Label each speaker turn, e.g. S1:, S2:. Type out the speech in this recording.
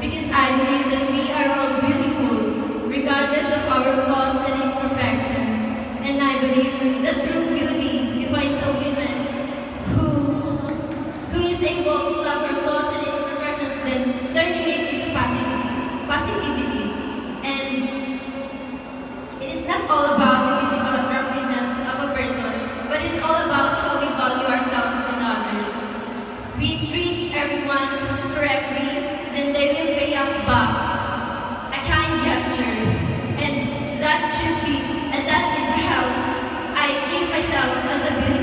S1: because I believe that we are all beautiful, regardless of our flaws and imperfections. And I believe that true beauty defines a woman who is able to love her flaws and imperfections, then turning it into positivity. And it is not all about the physical attractiveness of a person, but it's all about how we value ourselves and others. We treat everyone correctly, then they will pay us back. A kind gesture. And that is how I treat myself as a beautiful